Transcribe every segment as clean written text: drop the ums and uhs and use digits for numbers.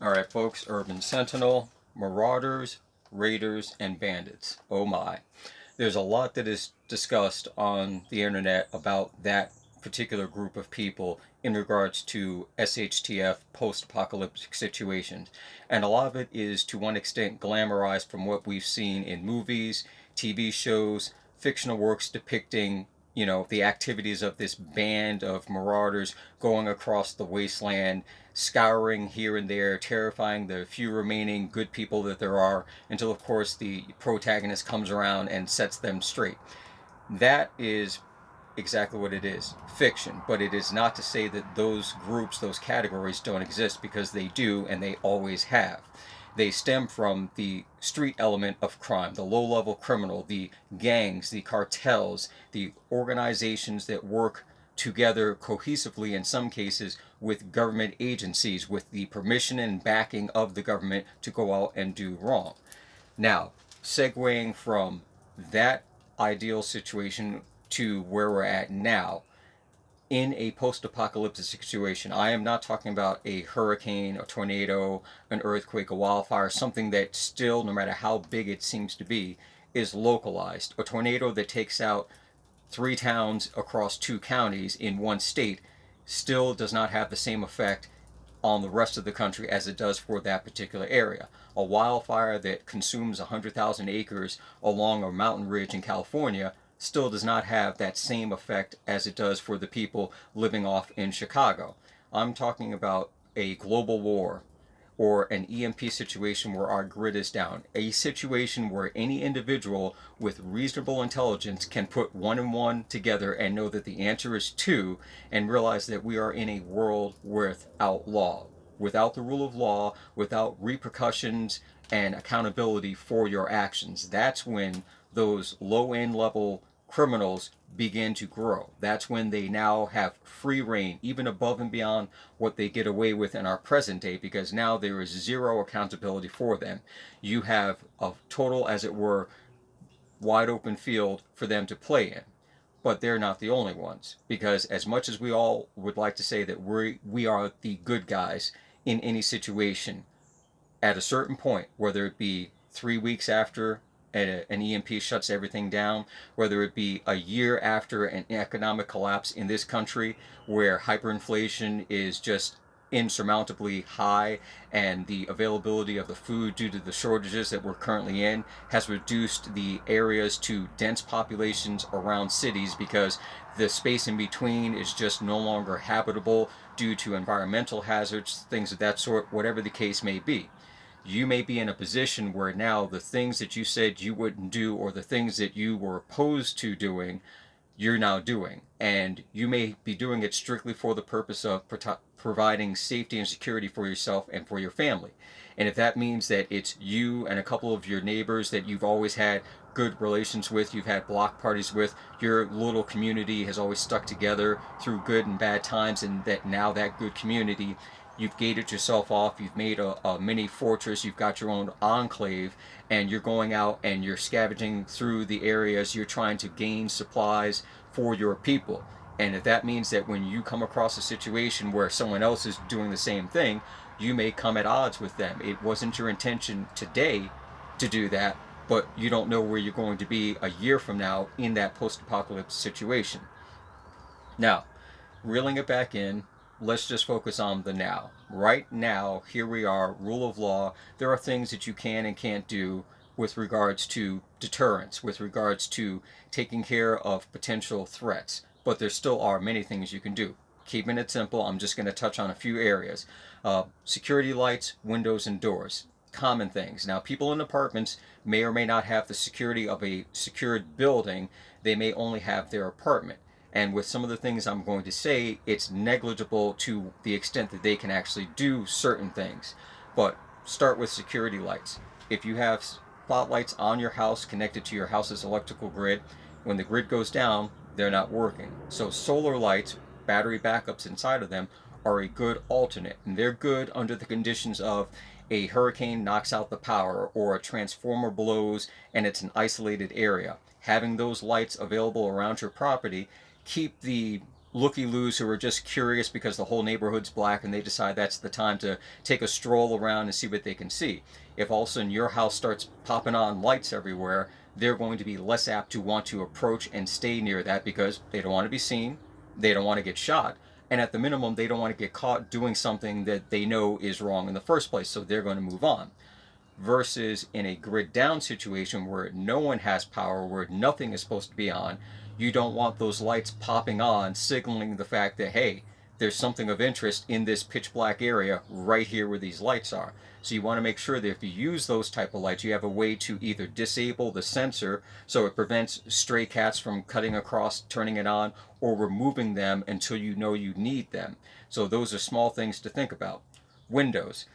Alright folks, Urban Sentinel, Marauders, Raiders, and Bandits. Oh my. There's a lot that is discussed on the internet about that particular group of people in regards to SHTF post-apocalyptic situations. And a lot of it is to one extent glamorized from what we've seen in movies, TV shows, fictional works depicting the activities of this band of marauders going across the wasteland, scouring here and there, terrifying the few remaining good people that there are, until of course the protagonist comes around and sets them straight. That is exactly what it is, fiction. But it is not to say that those groups, those categories don't exist, because they do, and they always have. They stem from the street element of crime, the low-level criminal, the gangs, the cartels, the organizations that work together cohesively in some cases with government agencies, with the permission and backing of the government to go out and do wrong. Now, segueing from that ideal situation to where we're at now, in a post-apocalyptic situation, I am not talking about a hurricane, a tornado, an earthquake, a wildfire, something that still, no matter how big it seems to be, is localized. A tornado that takes out 3 towns across 2 counties in one state still does not have the same effect on the rest of the country as it does for that particular area. A wildfire that consumes 100,000 acres along a mountain ridge in California still does not have that same effect as it does for the people living off in Chicago. I'm talking about a global war or an EMP situation where our grid is down. A situation where any individual with reasonable intelligence can put one and one together and know that the answer is two, and realize that we are in a world without law, without the rule of law, without repercussions and accountability for your actions. That's when those low-end level criminals begin to grow. That's when they now have free reign, even above and beyond what they get away with in our present day, because now there is zero accountability for them. You have a total, as it were, wide open field for them to play in. But they're not the only ones, because as much as we all would like to say that we are the good guys in any situation, at a certain point, whether it be 3 weeks after an EMP shuts everything down, whether it be a year after an economic collapse in this country where hyperinflation is just insurmountably high, and the availability of the food due to the shortages that we're currently in has reduced the areas to dense populations around cities, because the space in between is just no longer habitable due to environmental hazards, things of that sort, whatever the case may be. You may be in a position where now the things that you said you wouldn't do, or the things that you were opposed to doing, you're now doing. And you may be doing it strictly for the purpose of providing safety and security for yourself and for your family. And if that means that it's you and a couple of your neighbors that you've always had good relations with, you've had block parties with, your little community has always stuck together through good and bad times, and that now that good community, you've gated yourself off, you've made a mini fortress, you've got your own enclave, and you're going out and you're scavenging through the areas, you're trying to gain supplies for your people. And if that means that when you come across a situation where someone else is doing the same thing, you may come at odds with them. It wasn't your intention today to do that, but you don't know where you're going to be a year from now in that post-apocalypse situation. Now, reeling it back in, let's just focus on the now. Right now, here we are, rule of law. There are things that you can and can't do with regards to deterrence, with regards to taking care of potential threats. But there still are many things you can do. Keeping it simple, I'm just going to touch on a few areas. Security lights, windows, and doors. Common things. Now, people in apartments may or may not have the security of a secured building. They may only have their apartment. And with some of the things I'm going to say, it's negligible to the extent that they can actually do certain things. But start with security lights. If you have spotlights on your house connected to your house's electrical grid, when the grid goes down, they're not working. So solar lights, battery backups inside of them, are a good alternate. And they're good under the conditions of a hurricane knocks out the power, or a transformer blows and it's an isolated area. Having those lights available around your property keep the looky-loos who are just curious because the whole neighborhood's black and they decide that's the time to take a stroll around and see what they can see. If all of a sudden your house starts popping on lights everywhere, they're going to be less apt to want to approach and stay near that because they don't want to be seen, they don't want to get shot, and at the minimum, they don't want to get caught doing something that they know is wrong in the first place, so they're going to move on. Versus in a grid down situation where no one has power, where nothing is supposed to be on, you don't want those lights popping on, signaling the fact that, hey, there's something of interest in this pitch black area right here where these lights are. So you want to make sure that if you use those type of lights, you have a way to either disable the sensor so it prevents stray cats from cutting across, turning it on, or removing them until you know you need them. So those are small things to think about. Windows.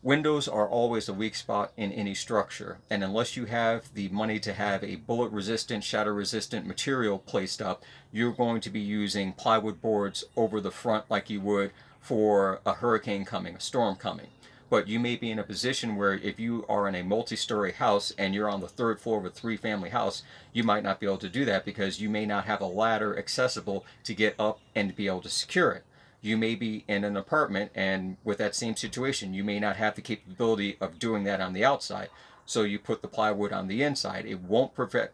Windows are always a weak spot in any structure, and unless you have the money to have a bullet resistant, shatter resistant material placed up, you're going to be using plywood boards over the front like you would for a hurricane coming, a storm coming. But you may be in a position where if you are in a multi-story house and you're on the third floor of a three-family house, you might not be able to do that because you may not have a ladder accessible to get up and be able to secure it. You may be in an apartment, and with that same situation, you may not have the capability of doing that on the outside. So you put the plywood on the inside. It won't prevent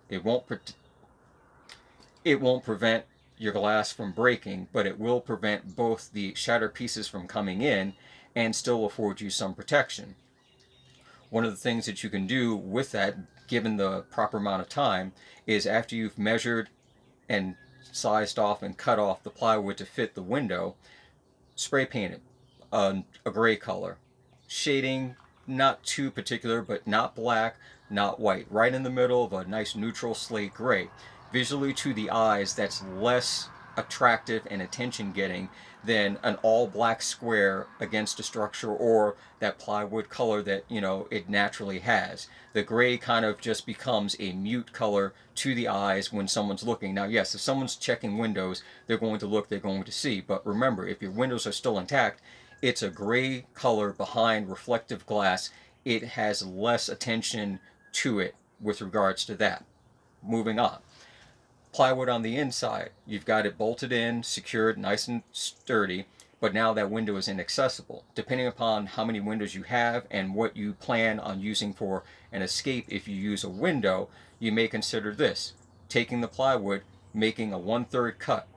your glass from breaking, but it will prevent both the shattered pieces from coming in and still afford you some protection. One of the things that you can do with that, given the proper amount of time, is after you've measured and sized off and cut off the plywood to fit the window, spray paint it a gray color. Shading, not too particular, but not black, not white. Right in the middle of a nice neutral slate gray. Visually to the eyes, that's less attractive and attention getting than an all black square against a structure or that plywood color that it naturally has. The gray kind of just becomes a mute color to the eyes when someone's looking. Now yes, if someone's checking windows, they're going to look, they're going to see, but remember, if your windows are still intact, it's a gray color behind reflective glass. It has less attention to it with regards to that. Moving on. Plywood on the inside. You've got it bolted in, secured, nice and sturdy, but now that window is inaccessible. Depending upon how many windows you have and what you plan on using for an escape, if you use a window, you may consider this. Taking the plywood, making a 1/3 cut.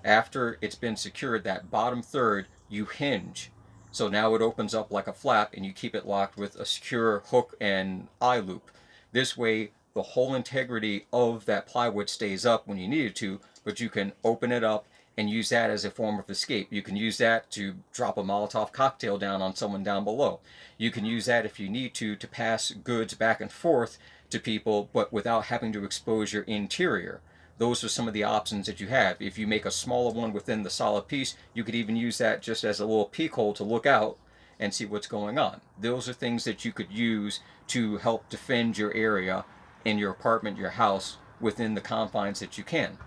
After it's been secured, that bottom third, you hinge. So now it opens up like a flap and you keep it locked with a secure hook and eye loop. This way, the whole integrity of that plywood stays up when you need it to, but you can open it up and use that as a form of escape. You can use that to drop a Molotov cocktail down on someone down below. You can use that if you need to pass goods back and forth to people, but without having to expose your interior. Those are some of the options that you have. If you make a smaller one within the solid piece, you could even use that just as a little peek hole to look out and see what's going on. Those are things that you could use to help defend your area in your apartment, your house, within the confines that you can.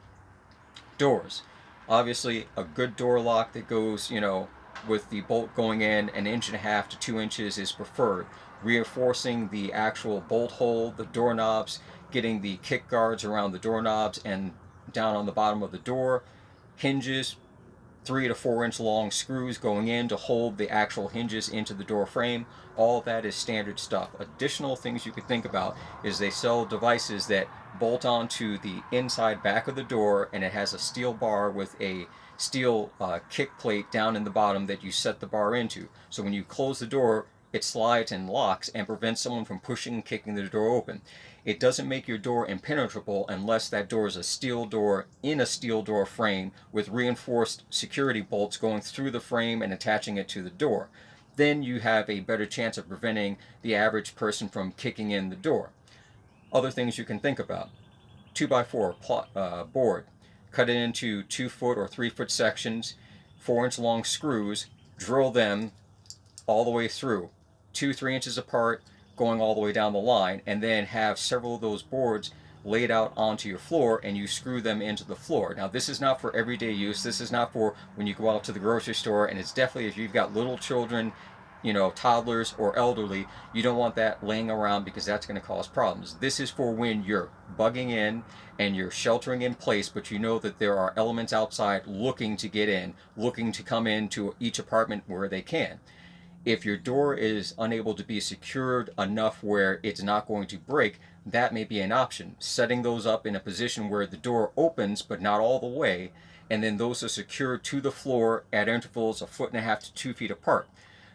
Doors. Obviously, a good door lock that goes, with the bolt going in 1.5 to 2 inches is preferred. Reinforcing the actual bolt hole, the doorknobs, getting the kick guards around the doorknobs and down on the bottom of the door. Hinges, 3 to 4 inch long screws going in to hold the actual hinges into the door frame. All of that is standard stuff. Additional things you could think about is they sell devices that bolt onto the inside back of the door, and it has a steel bar with a steel kick plate down in the bottom that you set the bar into. So when you close the door, it slides and locks and prevents someone from pushing and kicking the door open. It doesn't make your door impenetrable unless that door is a steel door in a steel door frame with reinforced security bolts going through the frame and attaching it to the door. Then you have a better chance of preventing the average person from kicking in the door. Other things you can think about. 2x4 board. Cut it into 2-foot or 3-foot sections, 4-inch long screws, drill them all the way through, 2-3 inches apart, going all the way down the line, and then have several of those boards laid out onto your floor and you screw them into the floor. Now this is not for everyday use, this is not for when you go out to the grocery store, and it's definitely if you've got little children toddlers or elderly, you don't want that laying around because that's going to cause problems. This is for when you're bugging in and you're sheltering in place, but you know that there are elements outside looking to get in, looking to come into each apartment where they can. If your door is unable to be secured enough where it's not going to break, that may be an option. Setting those up in a position where the door opens but not all the way, and then those are secured to the floor at intervals 1.5 to 2 feet apart.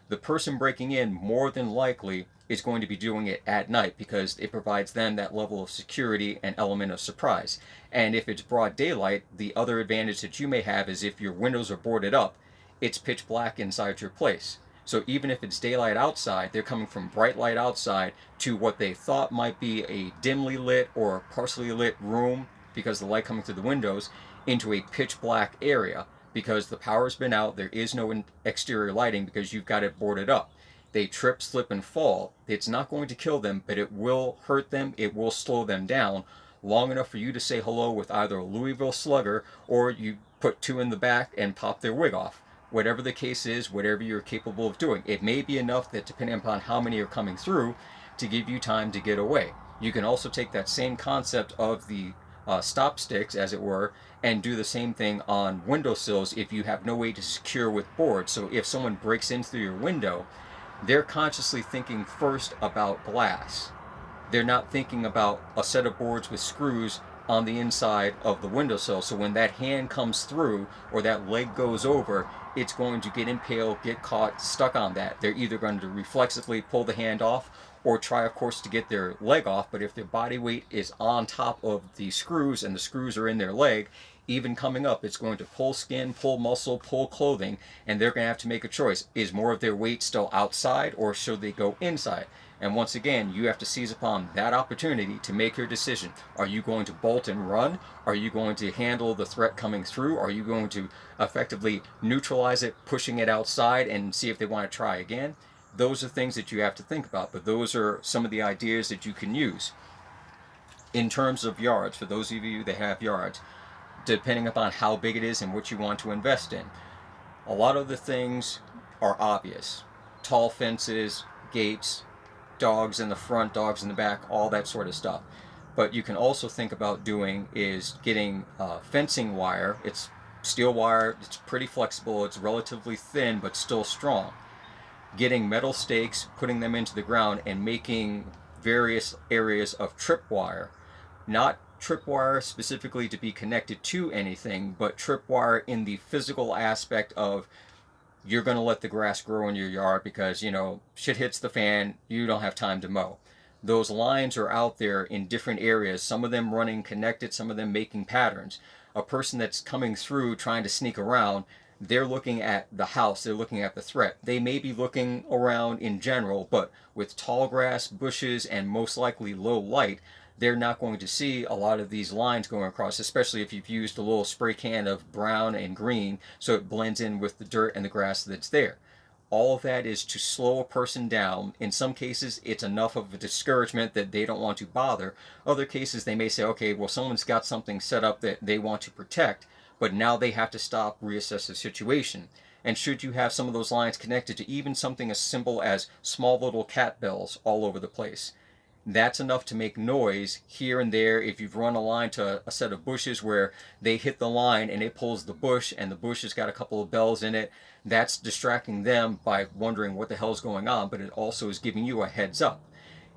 The person breaking in more than likely is going to be doing it at night because it provides them that level of security and element of surprise. And if it's broad daylight, the other advantage that you may have is if your windows are boarded up, it's pitch black inside your place. So even if it's daylight outside, they're coming from bright light outside to what they thought might be a dimly lit or partially lit room because the light coming through the windows into a pitch black area because the power's been out, there is no exterior lighting because you've got it boarded up. They trip, slip, and fall. It's not going to kill them, but it will hurt them, it will slow them down long enough for you to say hello with either a Louisville Slugger or you put two in the back and pop their wig off. Whatever the case is, whatever you're capable of doing. It may be enough that depending upon how many are coming through to give you time to get away. You can also take that same concept of the stop sticks, as it were, and do the same thing on windowsills if you have no way to secure with boards. So if someone breaks in through your window, they're consciously thinking first about glass. They're not thinking about a set of boards with screws on the inside of the windowsill. So when that hand comes through or that leg goes over, it's going to get impaled, get caught, stuck on that. They're either going to reflexively pull the hand off or try, of course, to get their leg off. But if their body weight is on top of the screws and the screws are in their leg, even coming up, it's going to pull skin, pull muscle, pull clothing, and they're going to have to make a choice. Is more of their weight still outside or should they go inside? And once again, you have to seize upon that opportunity to make your decision. Are you going to bolt and run? Are you going to handle the threat coming through? Are you going to effectively neutralize it, pushing it outside and see if they want to try again? Those are things that you have to think about, but those are some of the ideas that you can use. In terms of yards, for those of you that have yards, depending upon how big it is and what you want to invest in, a lot of the things are obvious. Tall fences, gates, dogs in the front, dogs in the back, all that sort of stuff. But you can also think about doing is getting fencing wire. It's steel wire, it's pretty flexible, it's relatively thin but still strong. Getting metal stakes, putting them into the ground, and making various areas of tripwire. Not tripwire specifically to be connected to anything, but tripwire in the physical aspect of you're going to let the grass grow in your yard because, shit hits the fan, you don't have time to mow. Those lines are out there in different areas, some of them running connected, some of them making patterns. A person that's coming through trying to sneak around, they're looking at the house, they're looking at the threat. They may be looking around in general, but with tall grass, bushes, and most likely low light, they're not going to see a lot of these lines going across, especially if you've used a little spray can of brown and green so it blends in with the dirt and the grass that's there. All of that is to slow a person down. In some cases, it's enough of a discouragement that they don't want to bother. Other cases, they may say, okay, well, someone's got something set up that they want to protect, but now they have to stop, reassess the situation. And should you have some of those lines connected to even something as simple as small little cat bells all over the place, that's enough to make noise here and there. If you've run a line to a set of bushes where they hit the line and it pulls the bush and the bush has got a couple of bells in it, that's distracting them by wondering what the hell's going on, but it also is giving you a heads up.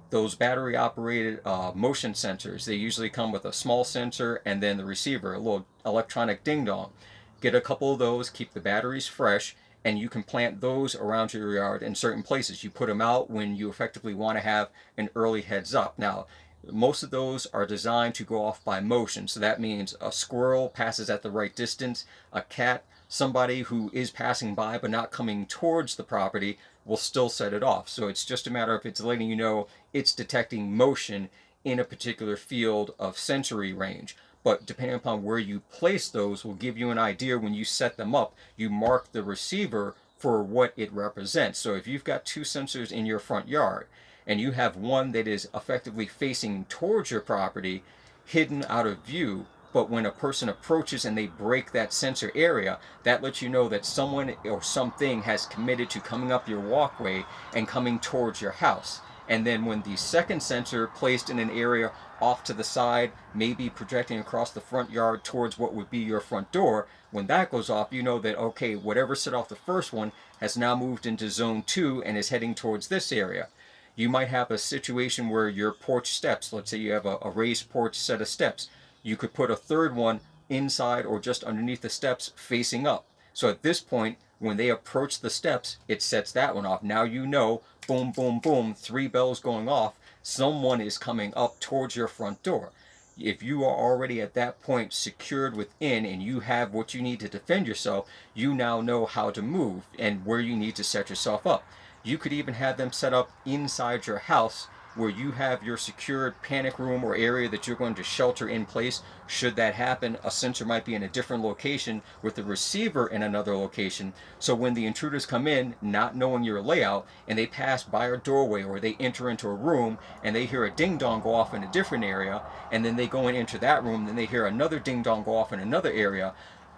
Those battery operated motion sensors, they usually come with a small sensor and then the receiver, a little electronic ding dong. Get a couple of those, keep the batteries fresh, and you can plant those around your yard in certain places. You put them out when you effectively want to have an early heads up. Now, most of those are designed to go off by motion. So that means a squirrel passes at the right distance, a cat, somebody who is passing by but not coming towards the property will still set it off. So it's just a matter of it's letting you know it's detecting motion in a particular field of sensory range. But depending upon where you place those will give you an idea when you set them up. You mark the receiver for what it represents. So if you've got two sensors in your front yard and you have one that is effectively facing towards your property, hidden out of view, But when a person approaches and they break that sensor area, that lets you know that someone or something has committed to coming up your walkway and coming towards your house. And then when the second sensor placed in an area off to the side, maybe projecting across the front yard towards what would be your front door, when that goes off, you know that, okay, whatever set off the first one has now moved into zone 2 and is heading towards this area. You might have a situation where your porch steps, let's say you have a raised porch set of steps, you could put a third one inside or just underneath the steps facing up. So at this point, when they approach the steps, it sets that one off. Now you know, boom, boom, boom, 3 bells going off, someone is coming up towards your front door. If you are already at that point secured within and you have what you need to defend yourself, you now know how to move and where you need to set yourself up. You could even have them set up inside your house where you have your secured panic room or area that you're going to shelter in place. Should that happen, a sensor might be in a different location with the receiver in another location. So when the intruders come in, not knowing your layout, and they pass by a doorway or they enter into a room and they hear a ding dong go off in a different area, and then they go and enter that room, then they hear another ding dong go off in another area,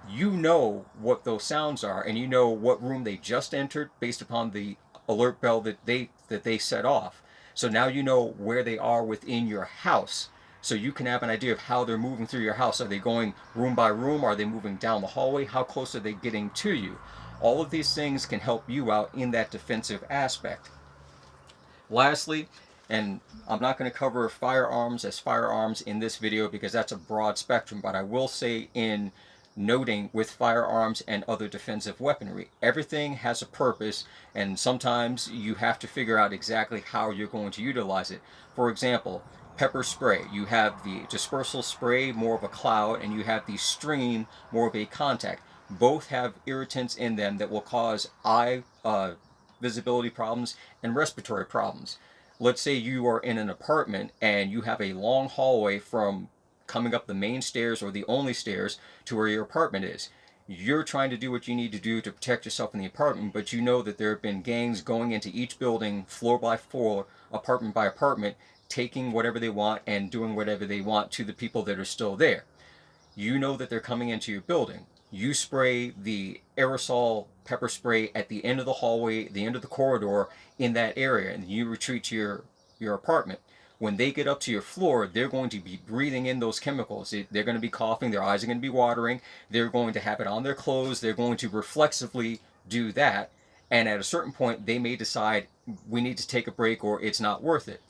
you know what those sounds are and you know what room they just entered based upon the alert bell that they set off. So now you know where they are within your house. So you can have an idea of how they're moving through your house. Are they going room by room? Are they moving down the hallway? How close are they getting to you? All of these things can help you out in that defensive aspect. Lastly, and I'm not going to cover firearms as firearms in this video because that's a broad spectrum, but I will say in noting with firearms and other defensive weaponry, everything has a purpose, and sometimes you have to figure out exactly how you're going to utilize it. For example, pepper spray, you have the dispersal spray, more of a cloud, and you have the stream, more of a contact. Both have irritants in them that will cause eye visibility problems and respiratory problems. Let's say you are in an apartment and you have a long hallway from coming up the main stairs or the only stairs to where your apartment is. You're trying to do what you need to do to protect yourself in the apartment, but you know that there have been gangs going into each building, floor by floor, apartment by apartment, taking whatever they want and doing whatever they want to the people that are still there. You know that they're coming into your building. You spray the aerosol pepper spray at the end of the hallway, the end of the corridor in that area, and you retreat to your apartment. When they get up to your floor, they're going to be breathing in those chemicals. They're going to be coughing, their eyes are going to be watering, they're going to have it on their clothes, they're going to reflexively do that, and at a certain point, they may decide we need to take a break or it's not worth it.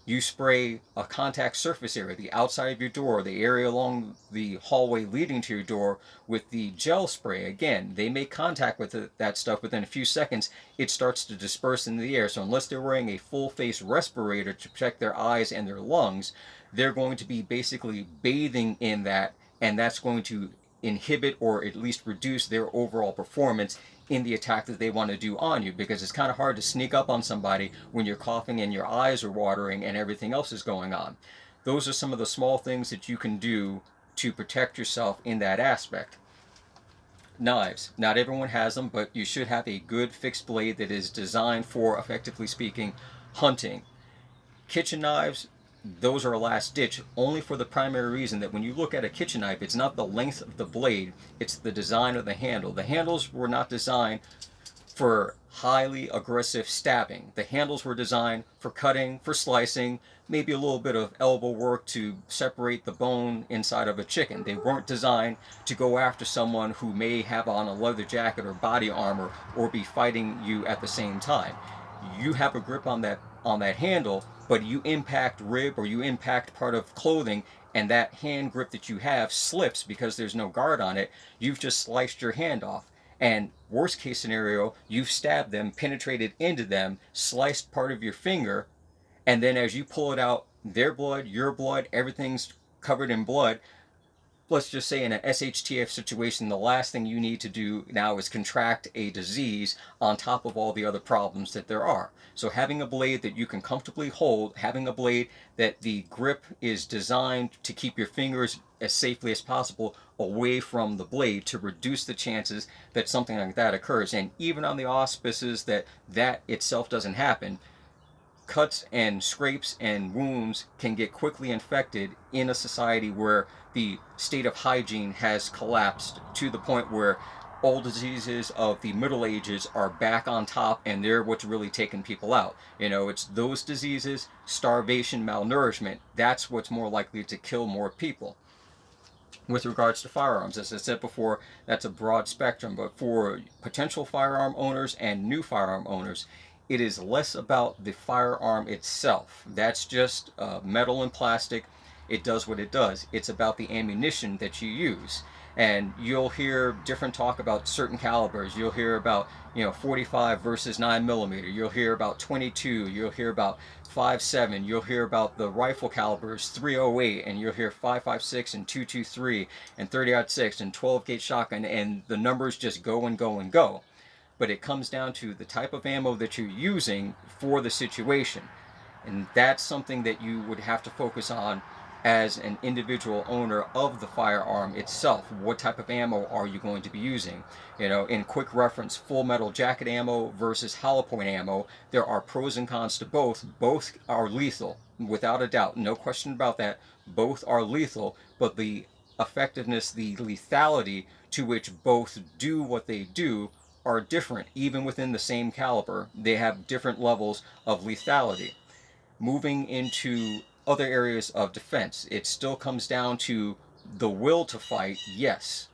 You spray a contact surface area, the outside of your door, the area along the hallway leading to your door with the gel spray. Again, they make contact with that stuff within a few seconds. It starts to disperse in the air. So unless they're wearing a full face respirator to protect their eyes and their lungs, they're going to be basically bathing in that, and that's going to inhibit or at least reduce their overall performance in the attack that they want to do on you, because it's kind of hard to sneak up on somebody when you're coughing and your eyes are watering and everything else is going on. Those are some of the small things that you can do to protect yourself in that aspect. Knives. Not everyone has them, but you should have a good fixed blade that is designed for, effectively speaking, hunting. Kitchen knives, those are a last ditch only for the primary reason that when you look at a kitchen knife, it's not the length of the blade, it's the design of the handle. The handles were not designed for highly aggressive stabbing. The handles were designed for cutting, for slicing, maybe a little bit of elbow work to separate the bone inside of a chicken. They weren't designed to go after someone who may have on a leather jacket or body armor or be fighting you at the same time. You have a grip on that handle, but you impact rib or you impact part of clothing, and that hand grip that you have slips because there's no guard on it. You've just sliced your hand off. And worst case scenario, you've stabbed them, penetrated into them, sliced part of your finger, and then as you pull it out, their blood, your blood, everything's covered in blood. Let's just say in an SHTF situation, the last thing you need to do now is contract a disease on top of all the other problems that there are. So having a blade that you can comfortably hold, having a blade that the grip is designed to keep your fingers as safely as possible away from the blade to reduce the chances that something like that occurs. And even on the auspices that itself doesn't happen, cuts and scrapes and wounds can get quickly infected in a society where the state of hygiene has collapsed to the point where old diseases of the Middle Ages are back on top, and they're what's really taking people out. It's those diseases, starvation, malnourishment, that's what's more likely to kill more people. With regards to firearms, as I said before, that's a broad spectrum, but for potential firearm owners and new firearm owners, it is less about the firearm itself. That's just metal and plastic. It does what it does. It's about the ammunition that you use. And you'll hear different talk about certain calibers. You'll hear about 45 versus 9mm. You'll hear about 22. You'll hear about 5.7. You'll hear about the rifle calibers 308, and you'll hear 5.56 and 223 and 30-06 and 12 gauge shotgun, and the numbers just go and go and go. But it comes down to the type of ammo that you're using for the situation. And that's something that you would have to focus on as an individual owner of the firearm itself. What type of ammo are you going to be using? In quick reference, full metal jacket ammo versus hollow point ammo, there are pros and cons to both. Both are lethal, without a doubt, no question about that. Both are lethal, but the effectiveness, the lethality to which both do what they do are different. Even within the same caliber, they have different levels of lethality. Moving into other areas of defense, it still comes down to the will to fight, yes,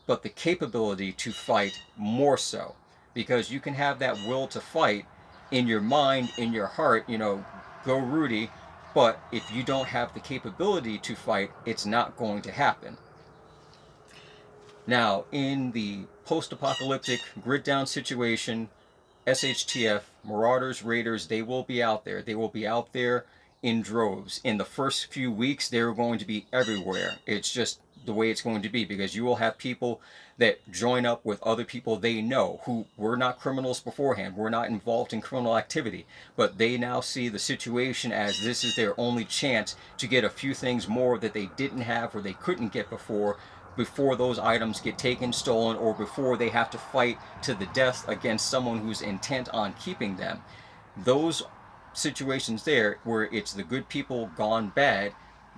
but the capability to fight more so. Because you can have that will to fight in your mind, in your heart, go Rudy, but if you don't have the capability to fight, it's not going to happen. Now, in the post-apocalyptic grid down situation, SHTF, Marauders, Raiders, they will be out there. They will be out there in droves. In the first few weeks, they're going to be everywhere. It's just the way it's going to be, because you will have people that join up with other people they know who were not criminals beforehand, were not involved in criminal activity, but they now see the situation as this is their only chance to get a few things more that they didn't have or they couldn't get before those items get taken, stolen, or before they have to fight to the death against someone who's intent on keeping them. Those situations there where it's the good people gone bad,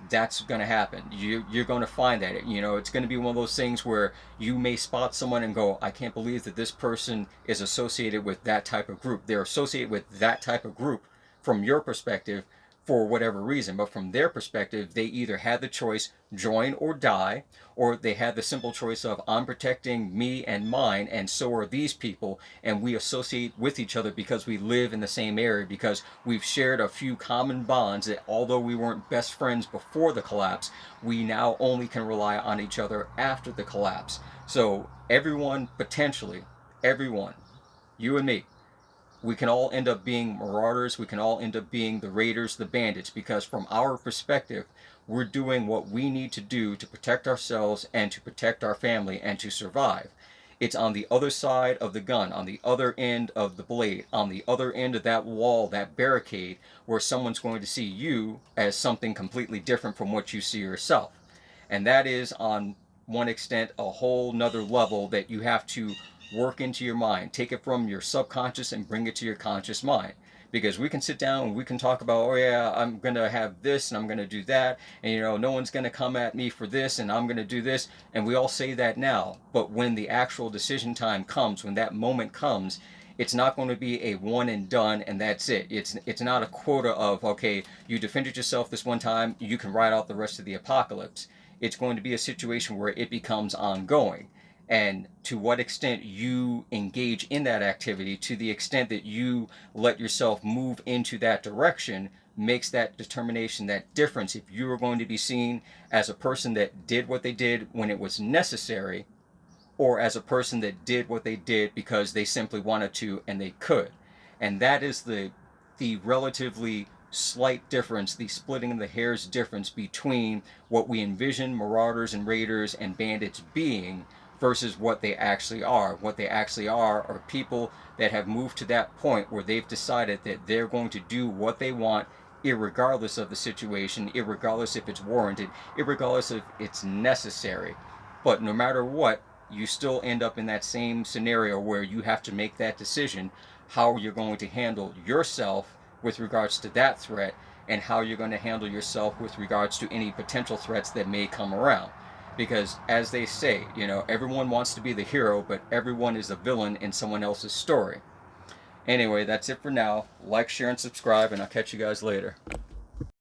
that's going to happen. You're going to find that. It's going to be one of those things where you may spot someone and go, I can't believe that this person is associated with that type of group. They're associated with that type of group from your perspective for whatever reason, but from their perspective, they either had the choice, join or die, or they had the simple choice of, I'm protecting me and mine, and so are these people, and we associate with each other because we live in the same area, because we've shared a few common bonds that although we weren't best friends before the collapse, we now only can rely on each other after the collapse. So everyone, potentially, everyone, you and me, we can all end up being Marauders, we can all end up being the Raiders, the Bandits, because from our perspective, we're doing what we need to do to protect ourselves and to protect our family and to survive. It's on the other side of the gun, on the other end of the blade, on the other end of that wall, that barricade, where someone's going to see you as something completely different from what you see yourself. And that is, on one extent, a whole nother level that you have to work into your mind. Take it from your subconscious and bring it to your conscious mind. Because we can sit down and we can talk about, oh yeah, I'm going to have this and I'm going to do that, and no one's going to come at me for this and I'm going to do this, and we all say that now. But when the actual decision time comes, when that moment comes, it's not going to be a one and done and that's it. It's not a quota of, okay, you defended yourself this one time, you can ride out the rest of the apocalypse. It's going to be a situation where it becomes ongoing. And to what extent you engage in that activity, to the extent that you let yourself move into that direction, makes that determination, that difference. If you are going to be seen as a person that did what they did when it was necessary, or as a person that did what they did because they simply wanted to and they could. And that is the relatively slight difference, the splitting of the hairs difference between what we envision Marauders and Raiders and Bandits being versus what they actually are. What they actually are people that have moved to that point where they've decided that they're going to do what they want, irregardless of the situation, irregardless if it's warranted, irregardless if it's necessary. But no matter what, you still end up in that same scenario where you have to make that decision how you're going to handle yourself with regards to that threat, and how you're going to handle yourself with regards to any potential threats that may come around. Because as they say, everyone wants to be the hero, but everyone is a villain in someone else's story. Anyway, that's it for now. Like, share, and subscribe, and I'll catch you guys later.